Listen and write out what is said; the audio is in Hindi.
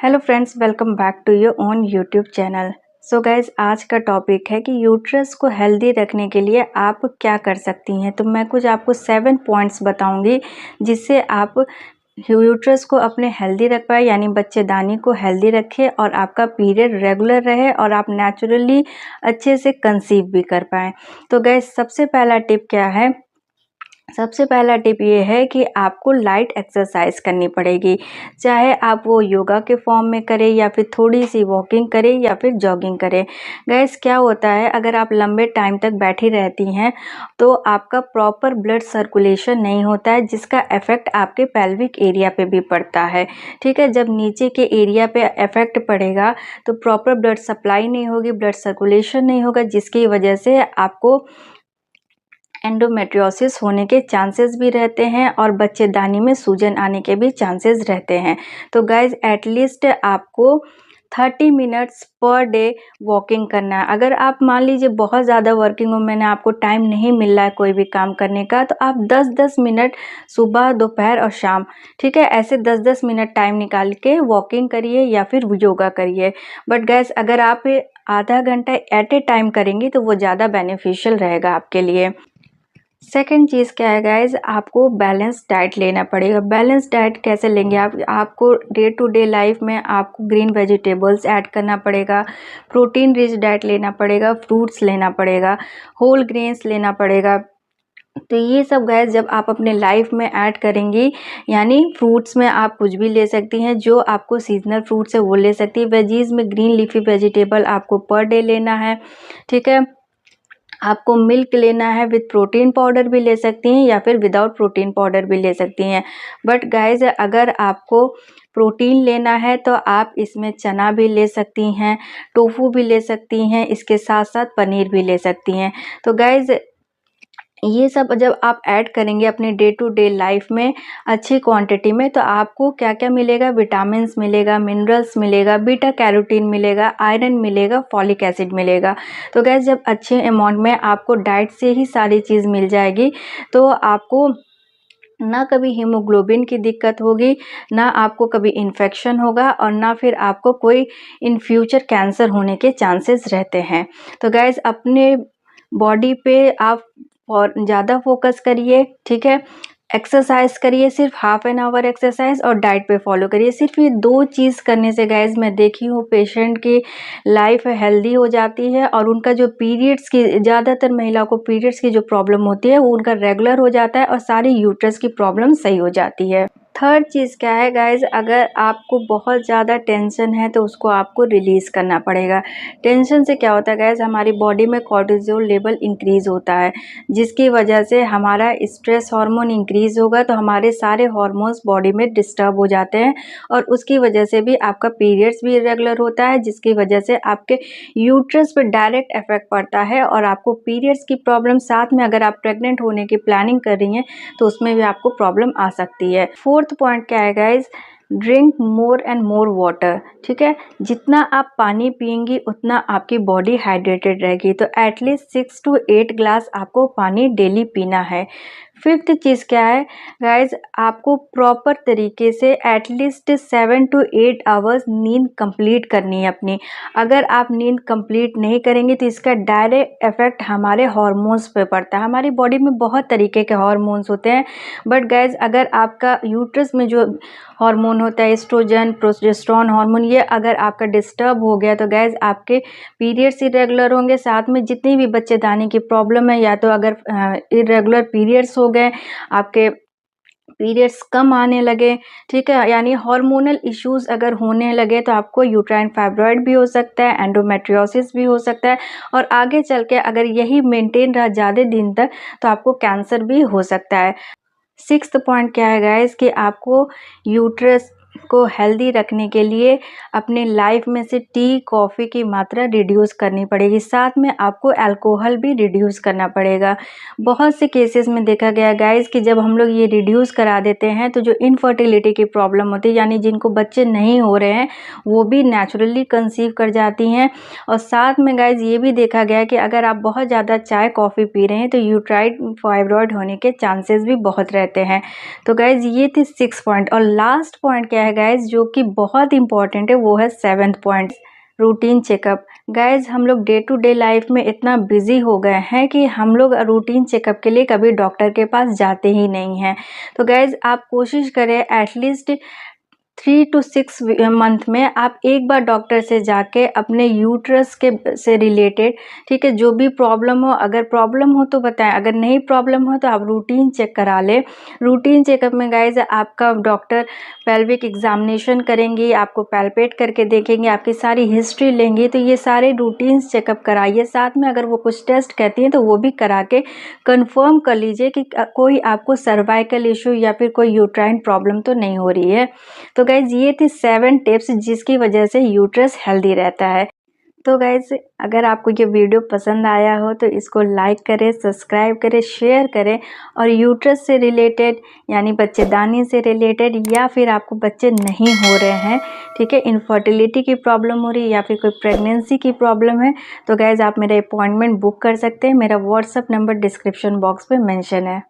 Hello friends, welcome back to your own YouTube channel. So guys, आज का टॉपिक है कि यूट्रस को हेल्दी रखने के लिए आप क्या कर सकती हैं। तो मैं कुछ आपको 7 पॉइंट्स बताऊंगी जिससे आप यूट्रस को अपने हेल्दी रख पाए, यानी बच्चेदानी को हेल्दी रखें और आपका पीरियड रेगुलर रहे और आप नेचुरली अच्छे से कंसीव भी कर पाएँ। तो गाइज, सबसे पहला टिप क्या है? सबसे पहला टिप ये है कि आपको लाइट एक्सरसाइज करनी पड़ेगी, चाहे आप वो योगा के फॉर्म में करें या फिर थोड़ी सी वॉकिंग करें या फिर जॉगिंग करें। गैस, क्या होता है, अगर आप लंबे टाइम तक बैठी रहती हैं तो आपका प्रॉपर ब्लड सर्कुलेशन नहीं होता है, जिसका इफेक्ट आपके पेल्विक एरिया पे भी पड़ता है। ठीक है, जब नीचे के एरिया पे इफेक्ट पड़ेगा तो प्रॉपर ब्लड सप्लाई नहीं होगी, ब्लड सर्कुलेशन नहीं होगा, जिसकी वजह से आपको एंडोमेट्रियोसिस होने के चांसेस भी रहते हैं और बच्चेदानी में सूजन आने के भी चांसेस रहते हैं। तो गाइज, एटलीस्ट आपको 30 मिनट्स पर डे वॉकिंग करना है। अगर आप मान लीजिए बहुत ज़्यादा वर्किंग वुमेन है, आपको टाइम नहीं मिल रहा है कोई भी काम करने का, तो आप 10-10 मिनट सुबह, दोपहर और शाम, ठीक है, ऐसे 10-10 मिनट टाइम निकाल के वॉकिंग करिए या फिर योगा करिए। बट गाइज, अगर आप आधा घंटा एट ए टाइम करेंगी तो वो ज़्यादा बेनिफिशियल रहेगा आपके लिए। सेकेंड चीज़ क्या है गाइज, आपको बैलेंस डाइट लेना पड़ेगा। बैलेंस डाइट कैसे लेंगे आपको डे टू डे लाइफ में आपको ग्रीन वेजिटेबल्स ऐड करना पड़ेगा, प्रोटीन रिच डाइट लेना पड़ेगा, फ्रूट्स लेना पड़ेगा, होल ग्रेन्स लेना पड़ेगा। तो ये सब गाइज जब आप अपने लाइफ में ऐड करेंगी, यानी फ्रूट्स में आप कुछ भी ले सकती हैं, जो आपको सीजनल फ्रूट्स है वो ले सकती है। वेजीज में ग्रीन लीफी वेजिटेबल आपको पर डे लेना है, ठीक है। आपको मिल्क लेना है, विद प्रोटीन पाउडर भी ले सकती हैं या फिर विदाउट प्रोटीन पाउडर भी ले सकती हैं। बट गाइज, अगर आपको प्रोटीन लेना है तो आप इसमें चना भी ले सकती हैं, टोफू भी ले सकती हैं, इसके साथ साथ पनीर भी ले सकती हैं। तो गाइज, ये सब जब आप ऐड करेंगे अपने डे टू डे लाइफ में अच्छी क्वांटिटी में, तो आपको क्या क्या मिलेगा? विटामिन्स मिलेगा, मिनरल्स मिलेगा, बीटा कैरोटीन मिलेगा, आयरन मिलेगा, फॉलिक एसिड मिलेगा। तो गैस, जब अच्छे अमाउंट में आपको डाइट से ही सारी चीज़ मिल जाएगी तो आपको ना कभी हीमोग्लोबिन की दिक्कत होगी, ना आपको कभी इन्फेक्शन होगा और ना फिर आपको कोई इन फ्यूचर कैंसर होने के चांसेस रहते हैं। तो गाइज, अपने बॉडी पे आप और ज़्यादा फोकस करिए, ठीक है। एक्सरसाइज करिए, सिर्फ हाफ एन आवर एक्सरसाइज, और डाइट पे फॉलो करिए। सिर्फ ये 2 चीज़ करने से गाइज मैं देखी हूँ पेशेंट की लाइफ हेल्दी हो जाती है और उनका जो पीरियड्स की, ज़्यादातर महिलाओं को पीरियड्स की जो प्रॉब्लम होती है वो उनका रेगुलर हो जाता है और सारी यूट्रस की प्रॉब्लम सही हो जाती है। थर्ड चीज़ क्या है गाइज, अगर आपको बहुत ज़्यादा टेंशन है तो उसको आपको रिलीज़ करना पड़ेगा। टेंशन से क्या होता है गाइज, हमारी बॉडी में कॉर्टिसोल लेवल इंक्रीज़ होता है, जिसकी वजह से हमारा स्ट्रेस हार्मोन इंक्रीज़ होगा तो हमारे सारे हार्मोन्स बॉडी में डिस्टर्ब हो जाते हैं और उसकी वजह से भी आपका पीरियड्स भी इरेगुलर होता है, जिसकी वजह से आपके यूट्रस पर डायरेक्ट इफेक्ट पड़ता है और आपको पीरियड्स की प्रॉब्लम, साथ में अगर आप प्रेग्नेंट होने की प्लानिंग कर रही हैं तो उसमें भी आपको प्रॉब्लम आ सकती है। फोर्थ पॉइंट क्या है guys, drink more and more water, ठीक है। जितना आप पानी पिएंगी उतना आपकी बॉडी हाइड्रेटेड रहेगी, तो एटलीस्ट 6 to 8 ग्लास आपको पानी डेली पीना है। फिफ्थ चीज़ क्या है गाइज, आपको प्रॉपर तरीके से एटलीस्ट 7 to 8 आवर्स नींद कंप्लीट करनी है अपनी। अगर आप नींद कंप्लीट नहीं करेंगे तो इसका डायरेक्ट इफेक्ट हमारे हार्मोन्स पे पड़ता है। हमारी बॉडी में बहुत तरीके के हार्मोन्स होते हैं, बट गाइज, अगर आपका यूट्रस में जो हार्मोन होता है, एस्ट्रोजन, प्रोजेस्टेरोन हार्मोन, ये अगर आपका डिस्टर्ब हो गया तो गाइज आपके पीरियड्स इरेगुलर होंगे, साथ में जितनी भी बच्चेदानी की प्रॉब्लम है, या तो अगर इरेगुलर पीरियड्स हो गए, आपके पीरियड्स कम आने लगे, ठीक है, यानी हार्मोनल इश्यूज अगर होने लगे तो आपको यूट्राइन फाइब्रॉइड भी हो सकता है, एंडोमेट्रियोसिस भी हो सकता है और आगे चल के अगर यही मेंटेन रहा ज़्यादा दिन तक तो आपको कैंसर भी हो सकता है। सिक्स्थ पॉइंट क्या है गाइस, कि आपको यूट्रस को हेल्दी रखने के लिए अपने लाइफ में से टी, कॉफ़ी की मात्रा रिड्यूस करनी पड़ेगी, साथ में आपको अल्कोहल भी रिड्यूस करना पड़ेगा। बहुत से केसेस में देखा गया गाइस कि जब हम लोग ये रिड्यूस करा देते हैं तो जो इनफर्टिलिटी की प्रॉब्लम होती है, यानी जिनको बच्चे नहीं हो रहे हैं, वो भी नेचुरली कंसीव कर जाती हैं। और साथ में गाइस ये भी देखा गया कि अगर आप बहुत ज़्यादा चाय कॉफ़ी पी रहे हैं तो यूट्राइन फाइब्रॉइड होने के चांसेस भी बहुत रहते हैं। तो गाइस ये थी 6 पॉइंट। और लास्ट पॉइंट क्या है गाइज जो कि बहुत इंपॉर्टेंट है, वो है 7th point, routine checkup. Guys हम लोग डे टू डे लाइफ में इतना बिजी हो गए हैं कि हम लोग रूटीन चेकअप के लिए कभी डॉक्टर के पास जाते ही नहीं हैं। तो गाइज आप कोशिश करें एटलीस्ट 3 to 6 मंथ में आप एक बार डॉक्टर से जाके अपने यूट्रस के से रिलेटेड, ठीक है, जो भी प्रॉब्लम हो, अगर प्रॉब्लम हो तो बताएं, अगर नहीं प्रॉब्लम हो तो आप रूटीन चेक करा लें। रूटीन चेकअप में गाइज आपका डॉक्टर पेल्विक एग्जामिनेशन करेंगी, आपको पैल्पेट करके देखेंगे, आपकी सारी हिस्ट्री लेंगी। तो ये सारे रूटीन चेकअप कराइए, साथ में अगर वो कुछ टेस्ट कहती हैं तो वो भी करा के कंफर्म कर लीजिए कि कोई आपको सर्वाइकल इशू या फिर कोई यूट्राइन प्रॉब्लम तो नहीं हो रही है। तो गाइज ये थी 7 टिप्स जिसकी वजह से यूट्रस हेल्दी रहता है। तो गाइज अगर आपको ये वीडियो पसंद आया हो तो इसको लाइक करें, सब्सक्राइब करें, शेयर करें। और यूट्रस से रिलेटेड यानी बच्चेदानी से रिलेटेड, या फिर आपको बच्चे नहीं हो रहे हैं, ठीक है, इनफर्टिलिटी की प्रॉब्लम हो रही है या फिर कोई प्रेगनेंसी की प्रॉब्लम है, तो गाइज आप मेरा अपॉइंटमेंट बुक कर सकते हैं। मेरा व्हाट्सअप नंबर डिस्क्रिप्शन बॉक्स में मेंशन है।